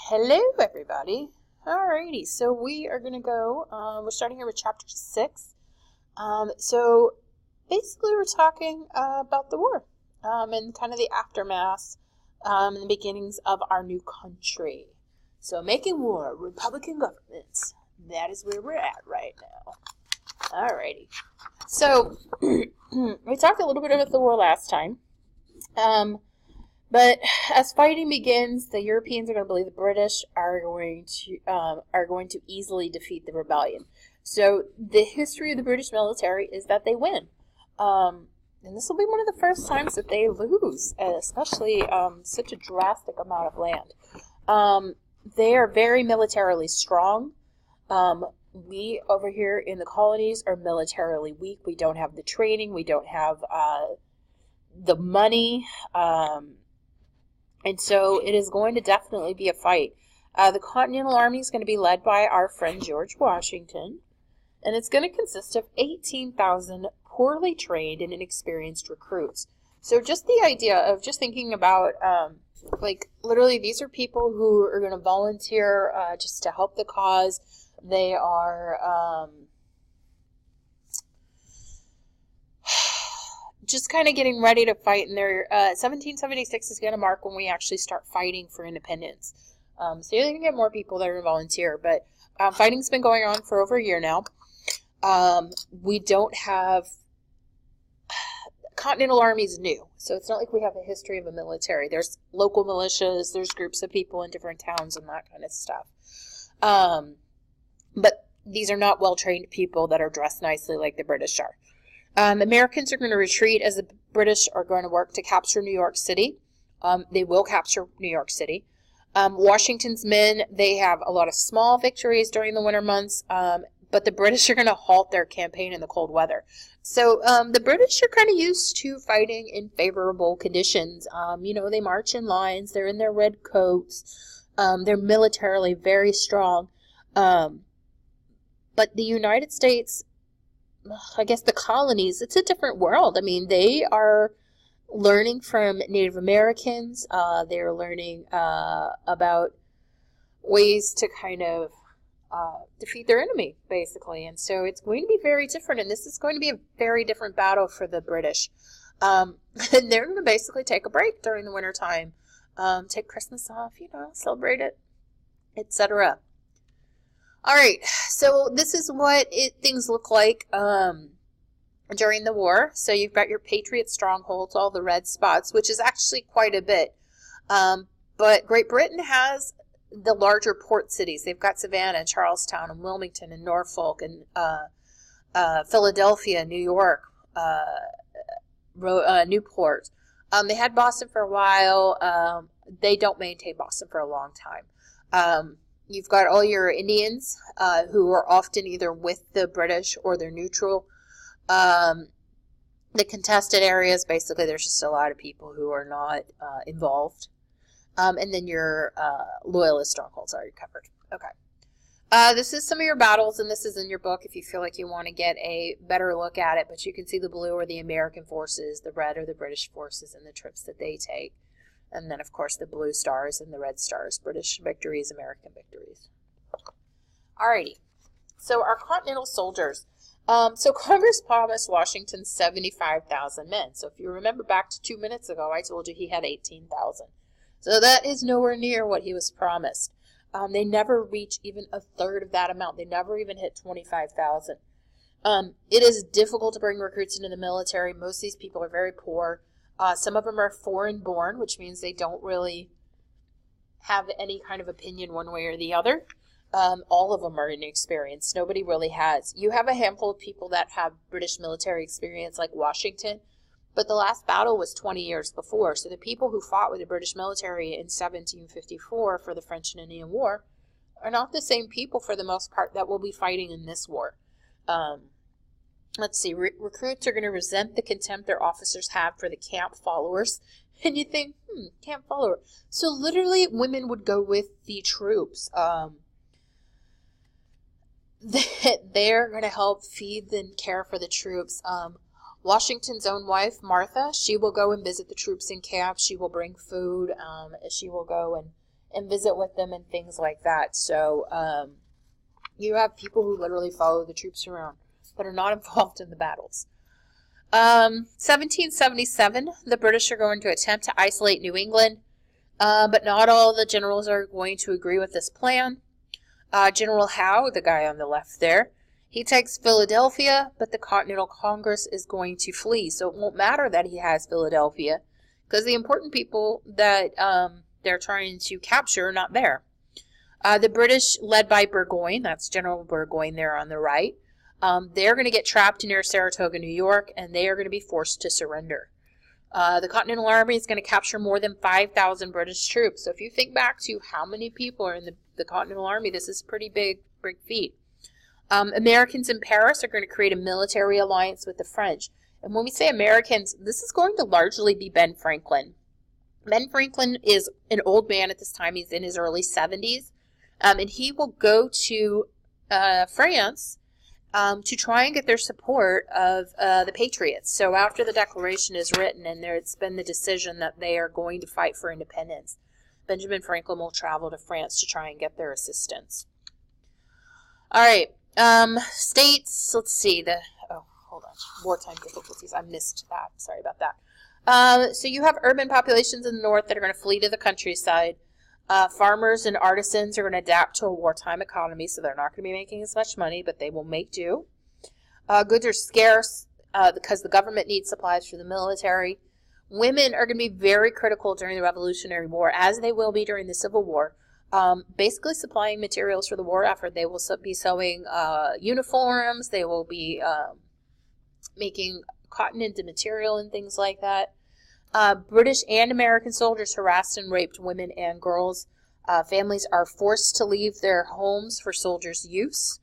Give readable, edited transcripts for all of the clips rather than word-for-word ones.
Hello, everybody. Alrighty, so we are going to go, we're starting here with chapter 6. So basically we're talking about the war and kind of the aftermath and the beginnings of our new country. So making war, Republican governments, that is where we're at right now. Alrighty. So we talked a little bit about the war last time. But as fighting begins, the Europeans are going to believe the British are going to easily defeat the rebellion. So the history of the British military is that they win. And this will be one of the first times that they lose, especially such a drastic amount of land. They are very militarily strong. We over here in the colonies are militarily weak. We don't have the training. We don't have the money. And so it is going to definitely be a fight. The Continental Army is going to be led by our friend George Washington. And it's going to consist of 18,000 poorly trained and inexperienced recruits. So just the idea of just thinking about, literally these are people who are going to volunteer just to help the cause. They are just kind of getting ready to fight, and 1776 is going to mark when we actually start fighting for independence. So you're going to get more people that are going to volunteer, but fighting's been going on for over a year now. We don't have Continental Army's new, so it's not like we have a history of a military. There's local militias, there's groups of people in different towns and that kind of stuff. But these are not well-trained people that are dressed nicely like the British are. Americans are going to retreat as the British are going to work to capture New York City. They will capture New York City. Washington's men, they have a lot of small victories during the winter months, but the British are going to halt their campaign in the cold weather. So the British are kind of used to fighting in favorable conditions. They march in lines. They're in their red coats. They're militarily very strong. But the United States, I guess the colonies, it's a different world. I mean, they are learning from Native Americans. They're learning about ways to kind of defeat their enemy, basically. And so it's going to be very different. And this is going to be a very different battle for the British. And they're going to basically take a break during the winter time, take Christmas off, celebrate it, etc. All right, so this is what things look like during the war. So you've got your Patriot strongholds, all the red spots, which is actually quite a bit. But Great Britain has the larger port cities. They've got Savannah and Charlestown and Wilmington and Norfolk and Philadelphia, New York, Newport. They had Boston for a while. They don't maintain Boston for a long time. You've got all your Indians who are often either with the British or they're neutral. The contested areas, basically, there's just a lot of people who are not involved. And then your loyalist strongholds are covered. Okay. This is some of your battles, and this is in your book if you feel like you want to get a better look at it. But you can see the blue are the American forces, the red are the British forces, and the trips that they take. And then, of course, the blue stars and the red stars. British victories, American victories. Alrighty. So our Continental soldiers. So Congress promised Washington 75,000 men. So if you remember back to 2 minutes ago, I told you he had 18,000. So that is nowhere near what he was promised. They never reach even a third of that amount. They never even hit 25,000. It is difficult to bring recruits into the military. Most of these people are very poor. Some of them are foreign born, which means they don't really have any kind of opinion one way or the other. All of them are inexperienced. Nobody really has. You have a handful of people that have British military experience like Washington, but the last battle was 20 years before. So the people who fought with the British military in 1754 for the French and Indian War are not the same people for the most part that will be fighting in this war. Let's see, recruits are going to resent the contempt their officers have for the camp followers. And you think, camp follower. So literally women would go with the troops. They're going to help feed and care for the troops. Washington's own wife, Martha, she will go and visit the troops in camp. She will bring food. She will go and visit with them and things like that. So you have people who literally follow the troops around that are not involved in the battles. 1777, the British are going to attempt to isolate New England, but not all the generals are going to agree with this plan. General Howe, the guy on the left there, he takes Philadelphia, but the Continental Congress is going to flee. So it won't matter that he has Philadelphia, because the important people that they're trying to capture are not there. The British, led by Burgoyne, that's General Burgoyne there on the right, they're going to get trapped near Saratoga, New York, and they are going to be forced to surrender. The Continental Army is going to capture more than 5,000 British troops. So if you think back to how many people are in the Continental Army, this is a pretty big feat. Americans in Paris are going to create a military alliance with the French. And when we say Americans, this is going to largely be Ben Franklin. Ben Franklin is an old man at this time. He's in his early 70s. And he will go to France to try and get their support of the Patriots. So after the Declaration is written and it's been the decision that they are going to fight for independence, Benjamin Franklin will travel to France to try and get their assistance. All right. States, let's see. Hold on. Wartime difficulties. I missed that. Sorry about that. So you have urban populations in the north that are going to flee to the countryside. Farmers and artisans are going to adapt to a wartime economy, so they're not going to be making as much money, but they will make do. Goods are scarce because the government needs supplies for the military. Women are going to be very critical during the Revolutionary War, as they will be during the Civil War. Basically supplying materials for the war effort. They will be sewing uniforms. They will be making cotton into material and things like that. British and American soldiers harassed and raped women and girls. Families are forced to leave their homes for soldiers' use,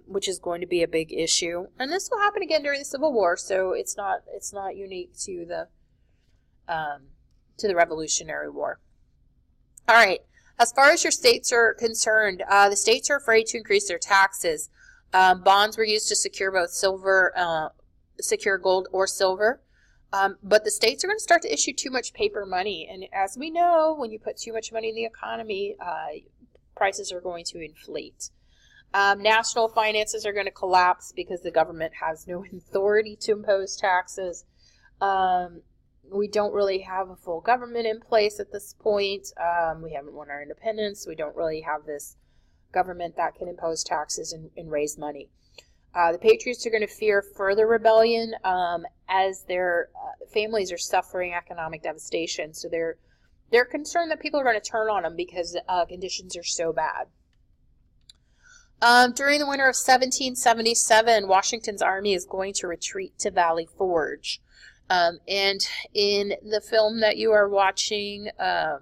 which is going to be a big issue. And this will happen again during the Civil War, so it's not unique to the Revolutionary War. All right. As far as your states are concerned, the states are afraid to increase their taxes. Bonds were used to secure both secure gold or silver. But the states are going to start to issue too much paper money. And as we know, when you put too much money in the economy, prices are going to inflate. National finances are going to collapse because the government has no authority to impose taxes. We don't really have a full government in place at this point. We haven't won our independence. We don't really have this government that can impose taxes and raise money. The Patriots are going to fear further rebellion as their families are suffering economic devastation. So they're concerned that people are going to turn on them because conditions are so bad. During the winter of 1777, Washington's army is going to retreat to Valley Forge. And in the film that you are watching, or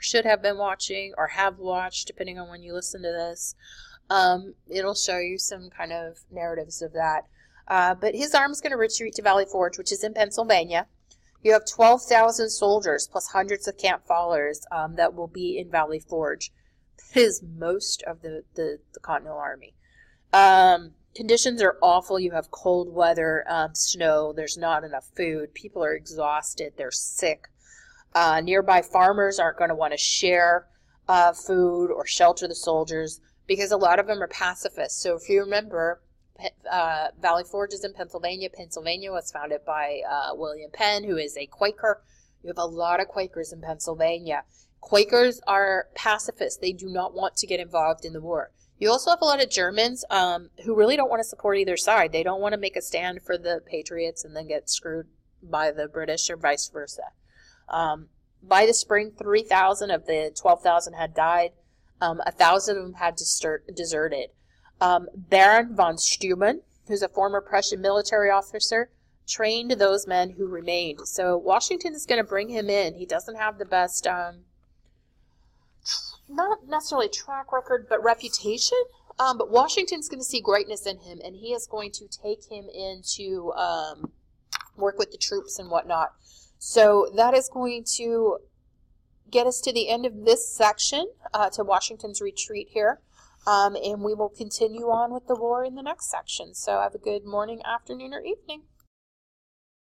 should have been watching, or have watched, depending on when you listen to this, it'll show you some kind of narratives of that. But his army's going to retreat to Valley Forge, which is in Pennsylvania. You have 12,000 soldiers plus hundreds of camp followers that will be in Valley Forge. That is most of the Continental Army. Conditions are awful. You have cold weather, snow. There's not enough food. People are exhausted. They're sick. Nearby farmers aren't going to want to share food or shelter the soldiers because a lot of them are pacifists. So if you remember, Valley Forge is in Pennsylvania. Pennsylvania was founded by William Penn, who is a Quaker. You have a lot of Quakers in Pennsylvania. Quakers are pacifists. They do not want to get involved in the war. You also have a lot of Germans who really don't want to support either side. They don't want to make a stand for the Patriots and then get screwed by the British or vice versa. By the spring, 3,000 of the 12,000 had died. 1,000 of them had deserted. Baron von Steuben, who's a former Prussian military officer, trained those men who remained. So Washington is going to bring him in. He doesn't have the best, not necessarily track record, but reputation. But Washington's going to see greatness in him, and he is going to take him in to work with the troops and whatnot. So that is going to get us to the end of this section, to Washington's retreat here. And we will continue on with the war in the next section. So have a good morning, afternoon, or evening.